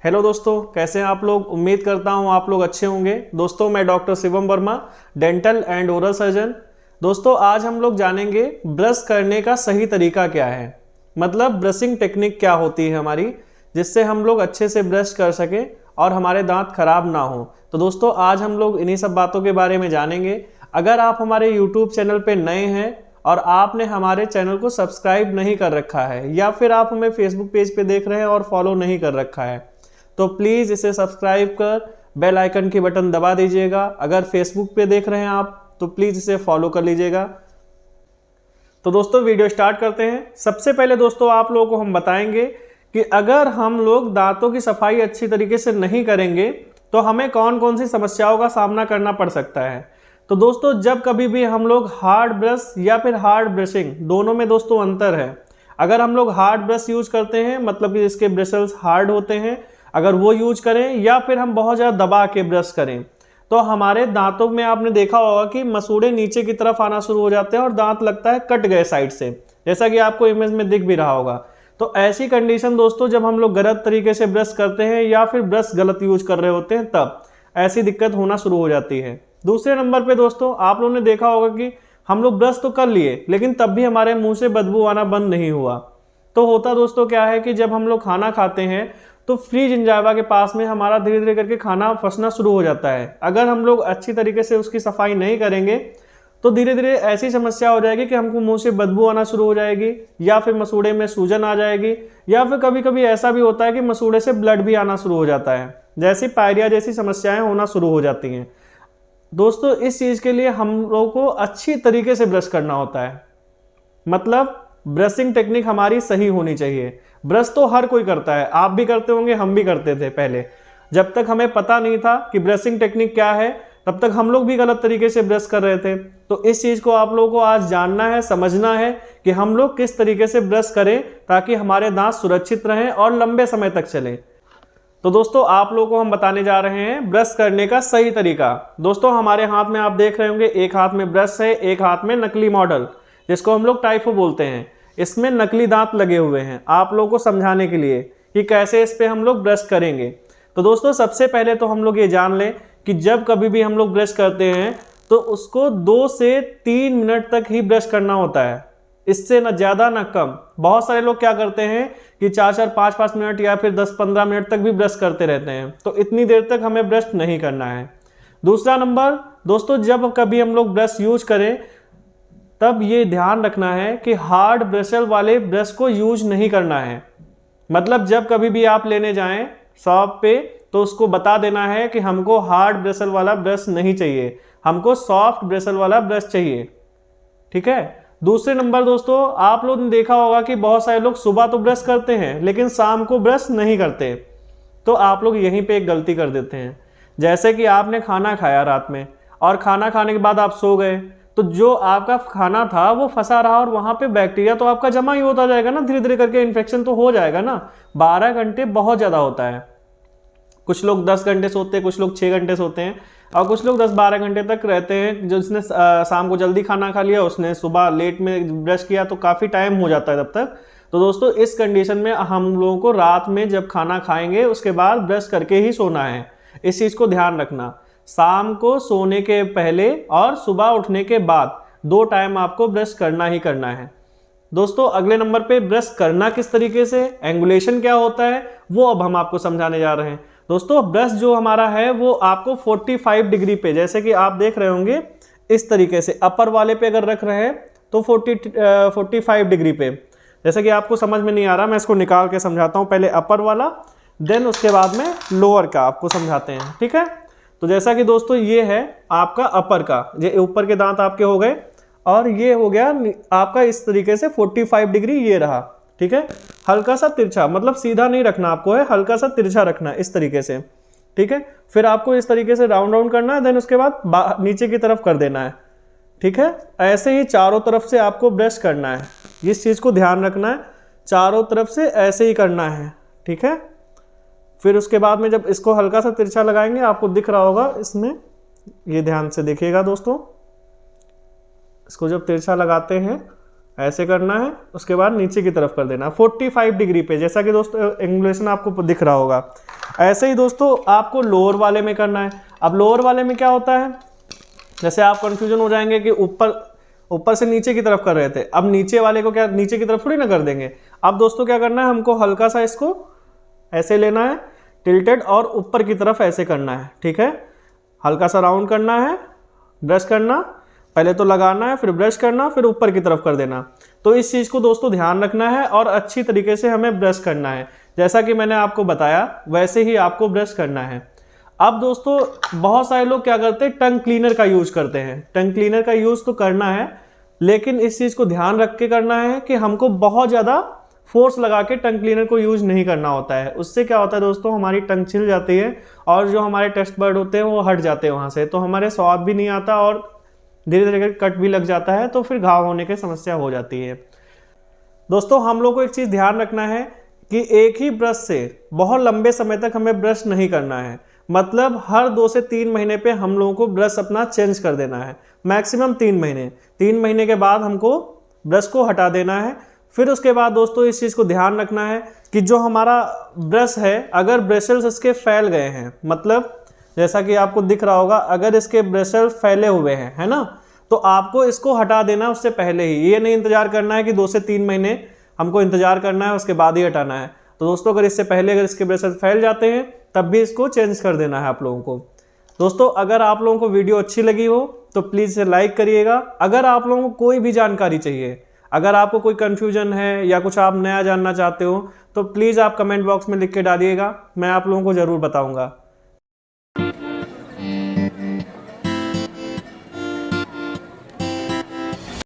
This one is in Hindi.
हेलो दोस्तों, कैसे हैं आप लोग। उम्मीद करता हूं आप लोग अच्छे होंगे। दोस्तों मैं doctor Shivam Verma, dental and oral surgeon. दोस्तों आज हम लोग जानेंगे ब्रश करने का सही तरीका क्या है, मतलब ब्रशिंग टेक्निक क्या होती है हमारी, जिससे हम लोग अच्छे से ब्रश कर सकें और हमारे दांत खराब ना हो। तो दोस्तों आज हम लोग इन्हीं सब बातों के बारे में जानेंगे। अगर आप हमारे यूट्यूब चैनल पे नए हैं और आपने हमारे चैनल को सब्सक्राइब नहीं कर रखा है, या फिर आप हमें फेसबुक पेज पे देख रहे हैं और फॉलो नहीं कर रखा है, तो प्लीज़ इसे सब्सक्राइब कर बेल आइकन की बटन दबा दीजिएगा। अगर फेसबुक पे देख रहे हैं आप तो प्लीज़ इसे फॉलो कर लीजिएगा। तो दोस्तों वीडियो स्टार्ट करते हैं। सबसे पहले दोस्तों आप लोगों को हम बताएंगे कि अगर हम लोग दांतों की सफाई अच्छी तरीके से नहीं करेंगे तो हमें कौन कौन सी समस्याओं का सामना करना पड़ सकता है। तो दोस्तों जब कभी भी हम लोग हार्ड ब्रश या फिर हार्ड ब्रशिंग, दोनों में दोस्तों अंतर है। अगर हम लोग हार्ड ब्रश यूज करते हैं, मतलब कि इसके ब्रिसल्स हार्ड होते हैं, अगर वो यूज करें या फिर हम बहुत ज़्यादा दबा के ब्रश करें, तो हमारे दांतों में आपने देखा होगा कि मसूड़े नीचे की तरफ आना शुरू हो जाते हैं और दांत लगता है कट गए साइड से, जैसा कि आपको इमेज में दिख भी रहा होगा। तो ऐसी कंडीशन दोस्तों जब हम लोग गलत तरीके से ब्रश करते हैं या फिर ब्रश गलत यूज कर रहे होते हैं, तब ऐसी दिक्कत होना शुरू हो जाती है। दूसरे नंबर पे दोस्तों आप लोगों ने देखा होगा कि हम लोग ब्रश तो कर लिए लेकिन तब भी हमारे मुंह से बदबू आना बंद नहीं हुआ। तो होता दोस्तों क्या है कि जब हम लोग खाना खाते हैं तो फ्री जिंजावा के पास में हमारा धीरे धीरे करके खाना फंसना शुरू हो जाता है। अगर हम लोग अच्छी तरीके से उसकी सफाई नहीं करेंगे तो धीरे धीरे ऐसी समस्या हो जाएगी कि हमको मुंह से बदबू आना शुरू हो जाएगी, या फिर मसूड़े में सूजन आ जाएगी, या फिर कभी कभी ऐसा भी होता है कि मसूड़े से ब्लड भी आना शुरू हो जाता है, जैसी पायरिया जैसी समस्याएं होना शुरू हो जाती हैं। दोस्तों इस चीज़ के लिए हम लोगों को अच्छी तरीके से ब्रश करना होता है, मतलब ब्रशिंग टेक्निक हमारी सही होनी चाहिए। ब्रश तो हर कोई करता है, आप भी करते होंगे, हम भी करते थे पहले। जब तक हमें पता नहीं था कि ब्रशिंग टेक्निक क्या है तब तक हम लोग भी गलत तरीके से ब्रश कर रहे थे। तो इस चीज़ को आप लोगों को आज जानना है, समझना है कि हम लोग किस तरीके से ब्रश करें ताकि हमारे दांत सुरक्षित रहें और लंबे समय तक चलें। तो दोस्तों आप लोगों को हम बताने जा रहे हैं ब्रश करने का सही तरीका। दोस्तों हमारे हाथ में आप देख रहे होंगे, एक हाथ में ब्रश है, एक हाथ में नकली मॉडल, जिसको हम लोग टाइफो बोलते हैं। इसमें नकली दांत लगे हुए हैं आप लोगों को समझाने के लिए कि कैसे इस पे हम लोग ब्रश करेंगे। तो दोस्तों सबसे पहले तो हम लोग ये जान लें कि जब कभी भी हम लोग ब्रश करते हैं तो उसको 2 से 3 मिनट तक ही ब्रश करना होता है, इससे न ज़्यादा न कम। बहुत सारे लोग क्या करते हैं कि 4-4, 5-5 मिनट या फिर 10-15 मिनट तक भी ब्रश करते रहते हैं, तो इतनी देर तक हमें ब्रश नहीं करना है। दूसरा नंबर दोस्तों, जब कभी हम लोग ब्रश यूज करें तब ये ध्यान रखना है कि हार्ड ब्रशल वाले ब्रश को यूज नहीं करना है। मतलब जब कभी भी आप लेने जाएं शॉप पे तो उसको बता देना है कि हमको हार्ड ब्रशल वाला ब्रश नहीं चाहिए, हमको सॉफ्ट ब्रशल वाला ब्रश चाहिए, ठीक है। दूसरे नंबर दोस्तों आप लोगों ने देखा होगा कि बहुत सारे लोग सुबह तो ब्रश करते हैं लेकिन शाम को ब्रश नहीं करते। तो आप लोग यहीं पे एक गलती कर देते हैं। जैसे कि आपने खाना खाया रात में और खाना खाने के बाद आप सो गए, तो जो आपका खाना था वो फंसा रहा और वहाँ पे बैक्टीरिया तो आपका जमा ही होता जाएगा ना, धीरे धीरे करके इन्फेक्शन तो हो जाएगा ना। 12 घंटे बहुत ज़्यादा होता है। कुछ लोग 10 घंटे सोते हैं, कुछ लोग 6 घंटे सोते हैं, और कुछ लोग 10-12 घंटे तक रहते हैं। जिसने शाम को जल्दी खाना खा लिया, उसने सुबह लेट में ब्रश किया, तो काफ़ी टाइम हो जाता है तब तक। तो दोस्तों इस कंडीशन में हम लोगों को रात में जब खाना खाएंगे उसके बाद ब्रश करके ही सोना है। इस चीज़ को ध्यान रखना। शाम को सोने के पहले और सुबह उठने के बाद 2 टाइम आपको ब्रश करना ही करना है। दोस्तों अगले नंबर पे ब्रश करना किस तरीके से, एंगुलेशन क्या होता है, वो अब हम आपको समझाने जा रहे हैं। दोस्तों ब्रश जो हमारा है वो आपको 45 डिग्री पे, जैसे कि आप देख रहे होंगे इस तरीके से अपर वाले पे अगर रख रहे हैं तो 45 डिग्री पे, जैसे कि आपको समझ में नहीं आ रहा, मैं इसको निकाल के समझाता हूँ। पहले अपर वाला, देन उसके बाद में लोअर का आपको समझाते हैं, ठीक है। तो जैसा कि दोस्तों ये है आपका अपर का, ये ऊपर के दांत आपके हो गए, और ये हो गया आपका इस तरीके से 45 डिग्री ये रहा, ठीक है। हल्का सा तिरछा, मतलब सीधा नहीं रखना आपको है, हल्का सा तिरछा रखना है इस तरीके से, ठीक है। फिर आपको इस तरीके से राउंड राउंड करना है, देन उसके बाद नीचे की तरफ कर देना है, ठीक है। ऐसे ही चारों तरफ से आपको ब्रश करना है, इस चीज़ को ध्यान रखना है, चारों तरफ से ऐसे ही करना है, ठीक है। फिर उसके बाद में जब इसको हल्का सा तिरछा लगाएंगे, आपको दिख रहा होगा इसमें, ये ध्यान से देखिएगा दोस्तों, इसको जब तिरछा लगाते हैं ऐसे करना है, उसके बाद नीचे की तरफ कर देना 45 डिग्री पे, जैसा कि दोस्तों एंगुलेशन आपको दिख रहा होगा। ऐसे ही दोस्तों आपको लोअर वाले में करना है। अब लोअर वाले में क्या होता है, जैसे आप कंफ्यूजन हो जाएंगे कि ऊपर से नीचे की तरफ कर रहे थे, अब नीचे वाले को क्या नीचे की तरफ थोड़ी ना कर देंगे। अब दोस्तों क्या करना है, हमको हल्का सा इसको ऐसे लेना है टिल्टेड और ऊपर की तरफ ऐसे करना है, ठीक है। हल्का सा राउंड करना है, ब्रश करना, पहले तो लगाना है, फिर ब्रश करना, फिर ऊपर की तरफ कर देना। तो इस चीज़ को दोस्तों ध्यान रखना है और अच्छी तरीके से हमें ब्रश करना है। जैसा कि मैंने आपको बताया वैसे ही आपको ब्रश करना है। अब दोस्तों बहुत सारे लोग क्या करते हैं, टंग क्लीनर का यूज करते हैं। टंग क्लीनर का यूज तो करना है, लेकिन इस चीज़ को ध्यान रख के करना है कि हमको बहुत ज़्यादा फोर्स लगा के टंग क्लीनर को यूज नहीं करना होता है। उससे क्या होता है दोस्तों, हमारी टंग छिल जाती है और जो हमारे टेस्ट बर्ड होते हैं वो हट जाते हैं वहाँ से, तो हमारे स्वाद भी नहीं आता और धीरे धीरे कट भी लग जाता है, तो फिर घाव होने की समस्या हो जाती है। दोस्तों हम लोग को एक चीज़ ध्यान रखना है कि एक ही ब्रश से बहुत लंबे समय तक हमें ब्रश नहीं करना है। मतलब हर 2 से 3 महीने पे हम लोगों को ब्रश अपना चेंज कर देना है, मैक्सिमम 3 महीने। 3 महीने के बाद हमको ब्रश को हटा देना है। फिर उसके बाद दोस्तों इस चीज़ को ध्यान रखना है कि जो हमारा ब्रश है, अगर ब्रेसल्स इसके फैल गए हैं, मतलब जैसा कि आपको दिख रहा होगा, अगर इसके ब्रेसल्स फैले हुए हैं, है ना, तो आपको इसको हटा देना उससे पहले ही। ये नहीं इंतजार करना है कि 2 से 3 महीने हमको इंतजार करना है उसके बाद ही हटाना है। तो दोस्तों अगर इससे पहले अगर इसके ब्रेसल्स फैल जाते हैं तब भी इसको चेंज कर देना है आप लोगों को। दोस्तों अगर आप लोगों को वीडियो अच्छी लगी हो तो प्लीज़ इसे लाइक करिएगा। अगर आप लोगों को कोई भी जानकारी चाहिए, अगर आपको कोई कन्फ्यूजन है या कुछ आप नया जानना चाहते हो, तो प्लीज़ आप कमेंट बॉक्स में लिख के डालिएगा, मैं आप लोगों को ज़रूर बताऊँगा।